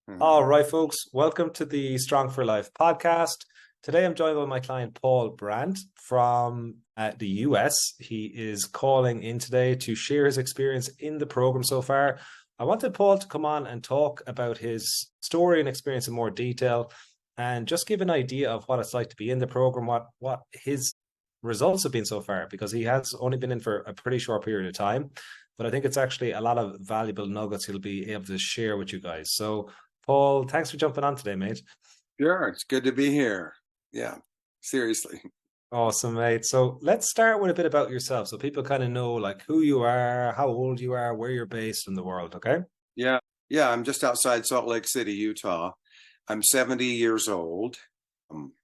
Mhm. All right, folks, welcome to the Strong for Life podcast. Today I'm joined by my client Paul Brandt from the US. He is calling in today to share his experience in the program so far. I wanted Paul to come on and talk about his story and experience in more detail and just give an idea of what it's like to be in the program, what his results have been so far, because he has only been in for a pretty short period of time. But I think it's actually a lot of valuable nuggets he'll be able to share with you guys. So Paul, thanks for jumping on today, mate. Sure, it's good to be here. Yeah, seriously. Awesome, mate. So let's start with a bit about yourself so people kind of know like who you are, how old you are, where you're based in the world, okay? Yeah, yeah, I'm just outside Salt Lake City, Utah. I'm 70 years old,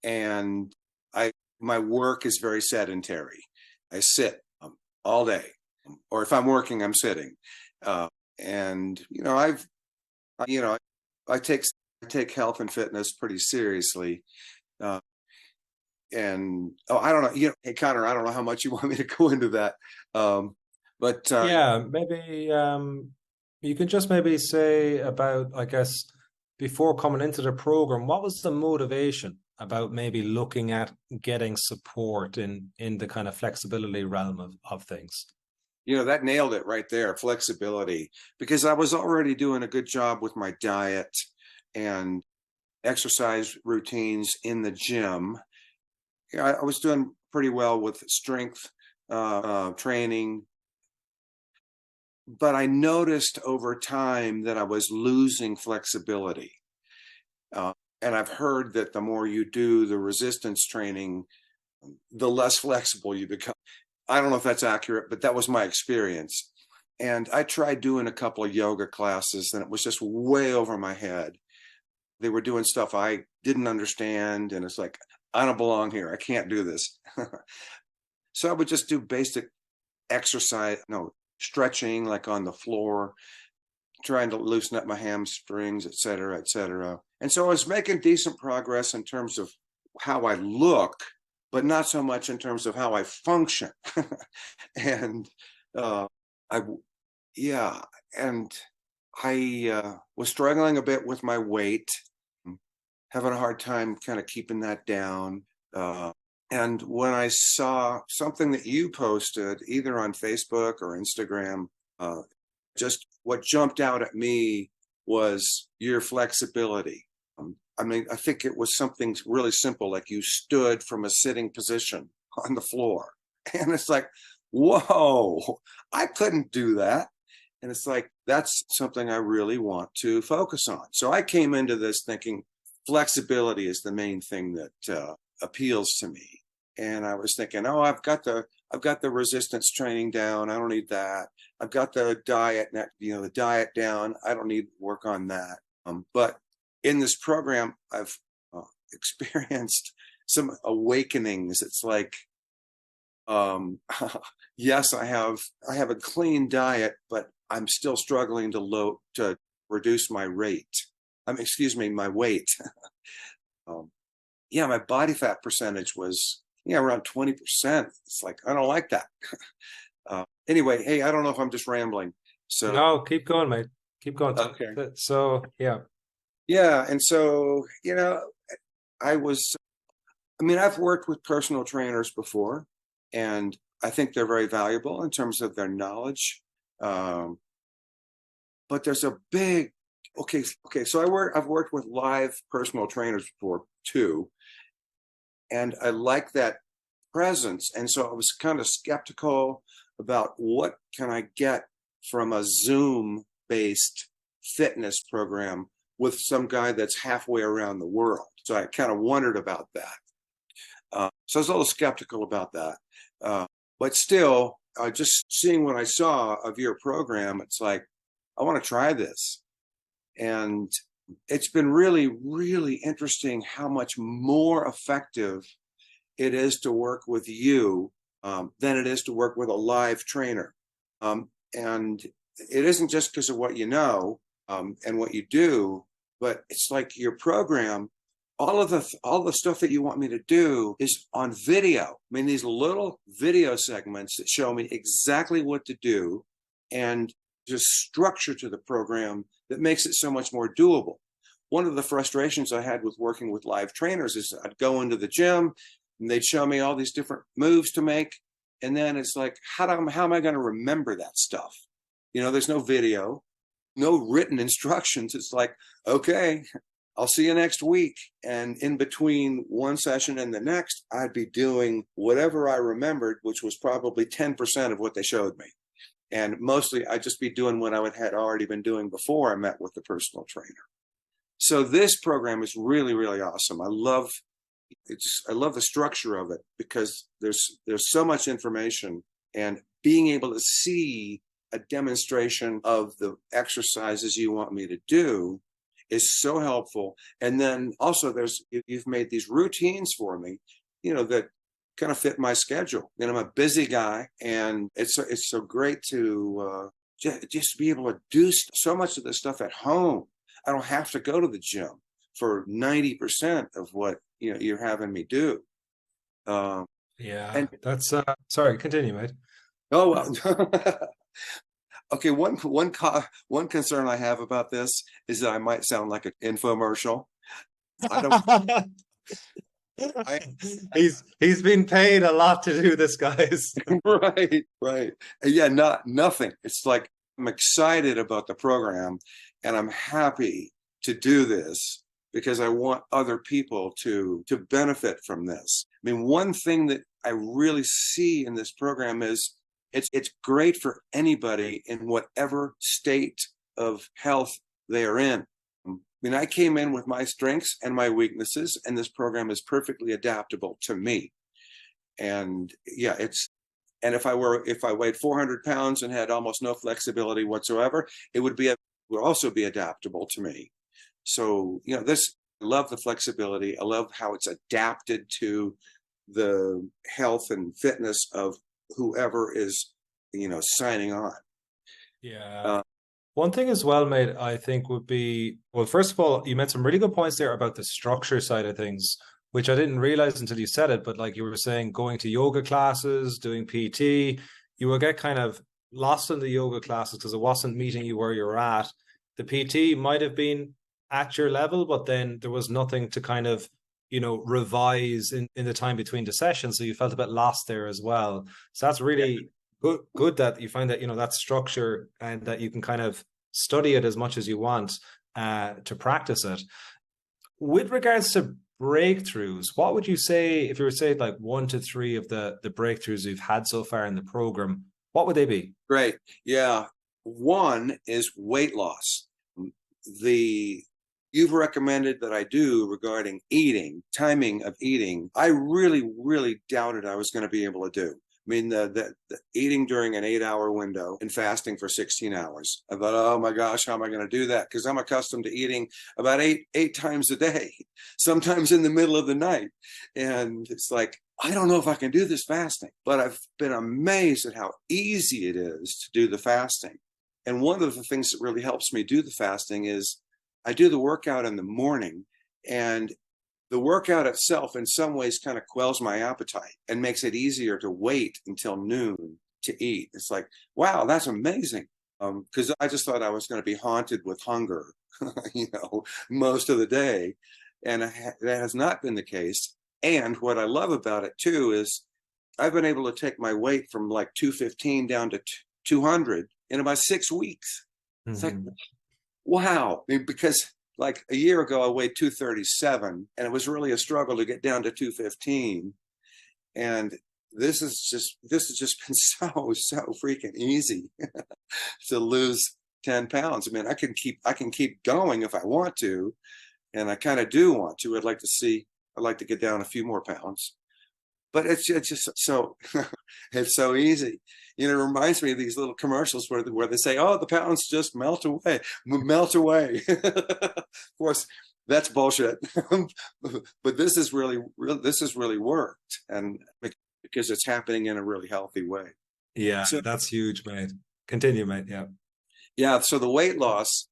and I my work is very sedentary. I sit all day, or if I'm working, I'm sitting. Uh, and you know, I take health and fitness pretty seriously. Uh, and I don't know, hey Connor, I don't know how much you want me to go into that, um, but Yeah, maybe you can just maybe say about, I guess, before coming into the program, what was the motivation about maybe looking at getting support in the kind of flexibility realm of things? that nailed it right there, flexibility, because I was already doing a good job with my diet and exercise routines in the gym. I was doing pretty well with strength training, but I noticed over time that I was losing flexibility. Uh, and I've heard that the more you do the resistance training, the less flexible you become. I don't know if that's accurate, but that was my experience. And I tried doing a couple of yoga classes, and it was just way over my head. They were doing stuff I didn't understand, and it's like, I don't belong here. I can't do this. So I would just do basic exercise, no, stretching like on the floor, trying to loosen up my hamstrings, et cetera, et cetera. And so I was making decent progress in terms of how I look, but not so much in terms of how I function. and uh, I, yeah, and I was struggling a bit with my weight, having a hard time kind of keeping that down. And when I saw something that you posted, either on Facebook or Instagram, uh, just what jumped out at me was your flexibility. I mean, I think it was something really simple, like you stood from a sitting position on the floor. And it's like, whoa, I couldn't do that. And it's like, that's something I really want to focus on. So I came into this thinking flexibility is the main thing that appeals to me. And I was thinking, oh, I've got the resistance training down. I don't need that. I've got the diet, the diet down. I don't need work on that. But in this program, I've experienced some awakenings. It's like, yes, I have a clean diet, but I'm still struggling to reduce my rate. Excuse me, my weight. um, yeah, my body fat percentage was around 20%. It's like I don't like that. Anyway, hey, I don't know if I'm just rambling. So No, keep going, mate. Keep going. okay, So, yeah. yeah, and so I was. I mean, I've worked with personal trainers before, and I think they're very valuable in terms of their knowledge. Um, but there's a big okay. So I've worked with live personal trainers before too, and I like that presence. And so I was kind of skeptical about what can I get from a Zoom based fitness program with some guy that's halfway around the world. So I kind of wondered about that. So I was a little skeptical about that. But still, just seeing what I saw of your program, it's like, I want to try this. And it's been really, really interesting how much more effective it is to work with you than it is to work with a live trainer. And it isn't just because of what you know and what you do, but it's like your program. All the stuff that you want me to do is on video. I mean, these little video segments that show me exactly what to do, and just structure to the program that makes it so much more doable. one of the frustrations I had with working with live trainers is I'd go into the gym and they'd show me all these different moves to make. And then it's like, how am I going to remember that stuff? There's no video, no written instructions. It's like, okay, I'll see you next week. And in between one session and the next, I'd be doing whatever I remembered, which was probably 10% of what they showed me. And mostly I'd just be doing what I had already been doing before I met with the personal trainer. So this program is really, really awesome. I love the structure of it because there's so much information, and being able to see a demonstration of the exercises you want me to do is so helpful. And then also you've made these routines for me, that kind of fit my schedule. I'm a busy guy, and it's so great to just be able to do so much of this stuff at home. I don't have to go to the gym for 90% of what you're having me do. And that's sorry, continue, mate. Oh well. Okay, one concern I have about this is that I might sound like an infomercial. I don't. He's been paid a lot to do this, guys. Right. Yeah, nothing. It's like I'm excited about the program, and I'm happy to do this because I want other people to benefit from this. I mean, one thing that I really see in this program is it's great for anybody in whatever state of health they are in. I mean, I came in with my strengths and my weaknesses, and this program is perfectly adaptable to me. And yeah, and if I weighed 400 pounds and had almost no flexibility whatsoever, it would also be adaptable to me. So, I love the flexibility. I love how it's adapted to the health and fitness of whoever is, signing on. Yeah. One thing as well, mate, I think would be, well, first of all, you made some really good points there about the structure side of things, which I didn't realize until you said it. But like you were saying, going to yoga classes, doing PT, you will get kind of lost in the yoga classes because it wasn't meeting you where you're at. The PT might have been at your level, but then there was nothing to kind of, revise in the time between the sessions. So you felt a bit lost there as well. So that's really good that you find that, that structure, and that you can kind of study it as much as you want to practice it. With regards to breakthroughs, what would you say, if you were to say like 1 to 3 of the breakthroughs you've had so far in the program, what would they be? Great. Yeah. One is weight loss. You've recommended that I do regarding eating, timing of eating. I really, really doubted I was going to be able to do. I mean, the eating during an 8-hour window and fasting for 16 hours. I thought, oh my gosh, how am I going to do that? Because I'm accustomed to eating about eight times a day, sometimes in the middle of the night. And it's like, I don't know if I can do this fasting, but I've been amazed at how easy it is to do the fasting. And one of the things that really helps me do the fasting is I do the workout in the morning, and the workout itself in some ways kind of quells my appetite and makes it easier to wait until noon to eat. It's like, wow, that's amazing. Because I just thought I was going to be haunted with hunger, most of the day. And that has not been the case. And what I love about it too is I've been able to take my weight from like 215 down to 200 in about 6 weeks. Mm-hmm. It's like, wow. I mean, because like a year ago, I weighed 237, and it was really a struggle to get down to 215. And this has just been so freaking easy to lose 10 pounds. I mean, I can keep going if I want to, and I kind of do want to. I'd like to get down a few more pounds, but it's just so it's so easy. It reminds me of these little commercials where they say, "Oh, the pounds just melt away." Of course, that's bullshit. But this has really worked, and because it's happening in a really healthy way. Yeah, so that's huge, mate. Continue, mate. Yeah. Yeah. So the weight loss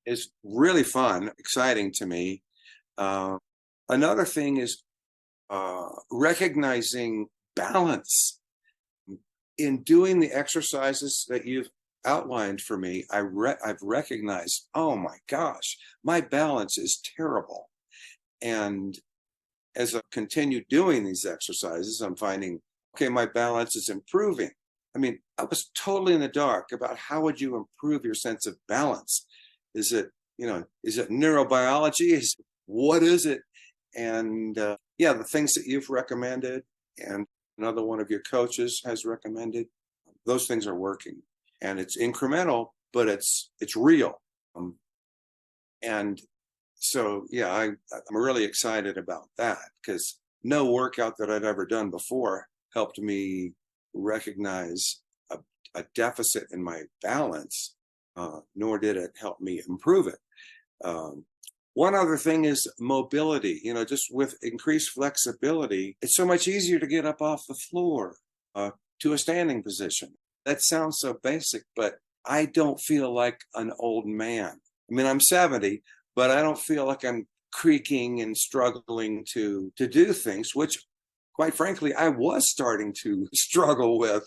is really fun, exciting to me. Another thing is recognizing balance in doing the exercises that outlined for me, I've recognized, oh my gosh, my balance is terrible. And as I continue doing these exercises, I'm finding, okay, my balance is improving. I mean, I was totally in the dark about how would you improve your sense of balance? Is it, is it neurobiology? What is it? And yeah, the things that you've recommended and another one of your coaches has recommended, those things are working. And it's incremental, but it's real. And so, yeah, I'm really excited about that because no workout that I'd ever done before helped me recognize a deficit in my balance, nor did it help me improve it. One other thing is mobility. Just with increased flexibility, it's so much easier to get up off the floor to a standing position. That sounds so basic, but I don't feel like an old man. I mean, I'm 70, but I don't feel like I'm creaking and struggling to do things, which, quite frankly, I was starting to struggle with,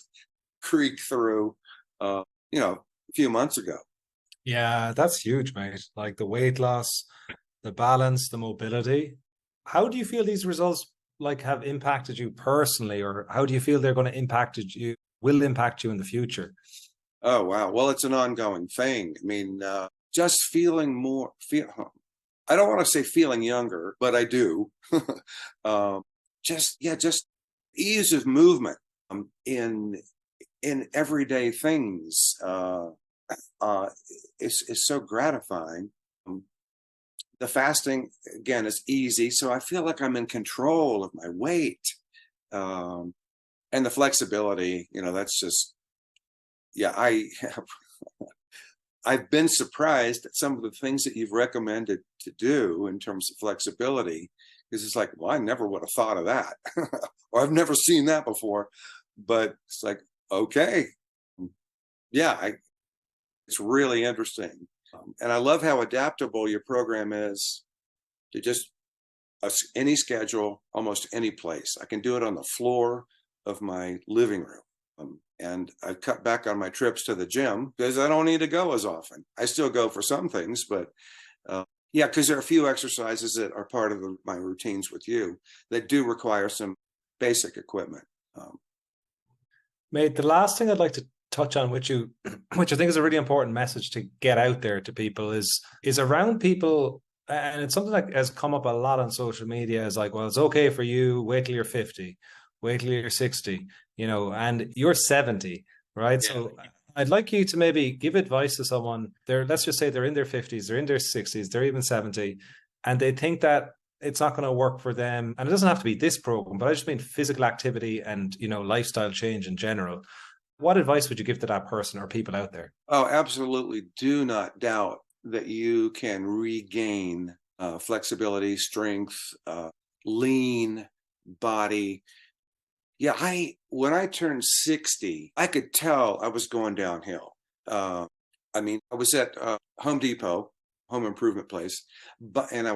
creak through, a few months ago. Yeah, that's huge, mate. Like the weight loss, the balance, the mobility. How do you feel these results like have impacted you personally, or how do you feel they're going to will impact you in the future? Oh, wow. Well, it's an ongoing thing. I mean, just feeling I don't want to say feeling younger, but I do. Just ease of movement in everyday things is so gratifying. The fasting again is easy, so I feel like I'm in control of my weight, and the flexibility. That's just I've been surprised at some of the things that you've recommended to do in terms of flexibility, because it's like, well, I never would have thought of that, or I've never seen that before. But it's like, okay, yeah, it's really interesting. And I love how adaptable your program is to just any schedule, almost any place. I can do it on the floor of my living room. And I cut back on my trips to the gym because I don't need to go as often. I still go for some things, but yeah, because there are a few exercises that are part of my routines with you that do require some basic equipment. Mate, the last thing I'd like to touch on with you, which I think is a really important message to get out there to people, is around people, and it's something that has come up a lot on social media. Is like, well, it's okay for you. Wait till you're 50, wait till you're 60, and you're 70, right? Yeah. So I'd like you to maybe give advice to someone. Let's just say they're in their 50s, they're in their 60s, they're even 70, and they think that it's not going to work for them. And it doesn't have to be this program, but I just mean physical activity and, lifestyle change in general. What advice would you give to that person or people out there? Oh, absolutely. Do not doubt that you can regain flexibility, strength, lean body. Yeah, when I turned 60, I could tell I was going downhill. I was at Home Depot, home improvement place, and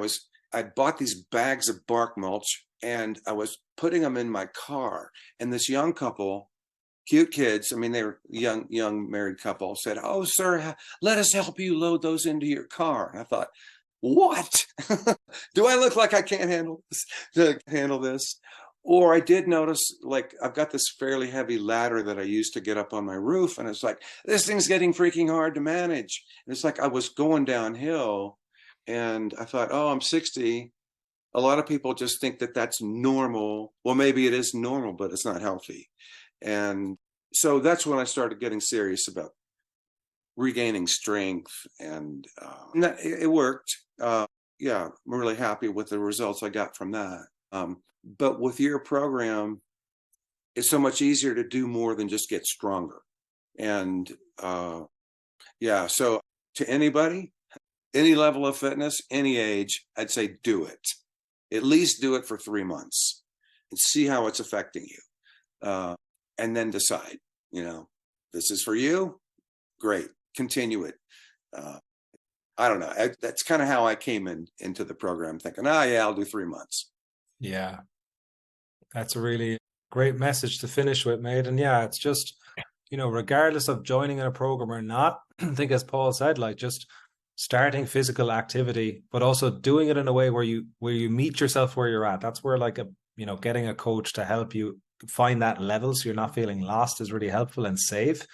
I bought these bags of bark mulch and I was putting them in my car. And this young couple, cute kids, I mean, they were young married couple, said, "Oh, sir, let us help you load those into your car." And I thought, what? Do I look like I can't handle this? Or I did notice, like, I've got this fairly heavy ladder that I use to get up on my roof. And it's like, this thing's getting freaking hard to manage. And it's like I was going downhill. And I thought, oh, I'm 60. A lot of people just think that that's normal. Well, maybe it is normal, but it's not healthy. And so that's when I started getting serious about regaining strength. And it worked. Yeah, I'm really happy with the results I got from that. But with your program, it's so much easier to do more than just get stronger. And yeah, so to anybody, any level of fitness, any age, I'd say do it. At least do it for 3 months and see how it's affecting you. And then decide, this is for you. Great. Continue it. I don't know. That's kind of how I came into the program, thinking, yeah, I'll do 3 months. Yeah. That's a really great message to finish with, mate. And yeah, it's just regardless of joining in a program or not, I think as Paul said, like just starting physical activity, but also doing it in a way where you meet yourself where you're at. That's where like getting a coach to help you find that level so you're not feeling lost is really helpful and safe.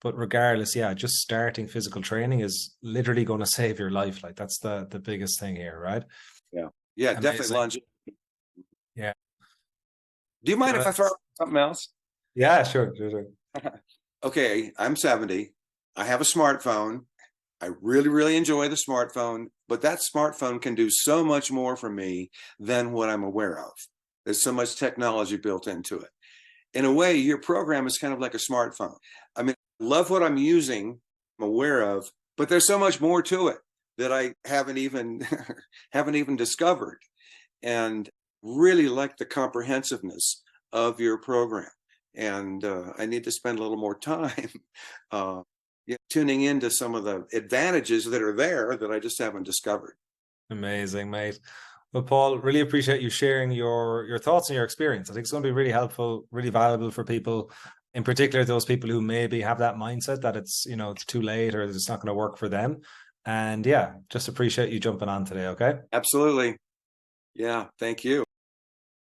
But regardless, yeah, just starting physical training is literally going to save your life. Like that's the biggest thing here, right? Yeah. Yeah, definitely Amazing. lunge. Yeah. Do you mind if Uh, I throw something else? yeah, sure. Okay, I'm 70. I have a smartphone. I really, really enjoy the smartphone, but that smartphone can do so much more for me than what I'm aware of. There's so much technology built into it. In a way, your program is kind of like a smartphone. I mean, I love what I'm using, I'm aware of, but there's so much more to it that I haven't even haven't even discovered. And really like the comprehensiveness of your program. And I need to spend a little more time uh, tuning into some of the advantages that are there that I just haven't discovered. Amazing, mate. Well, Paul, really appreciate you sharing your thoughts and your experience. I think it's going to be really helpful, really valuable for people, in particular those people who maybe have that mindset that it's too late or it's not going to work for them. And yeah, just appreciate you jumping on today. Okay. Absolutely. Yeah. Thank you.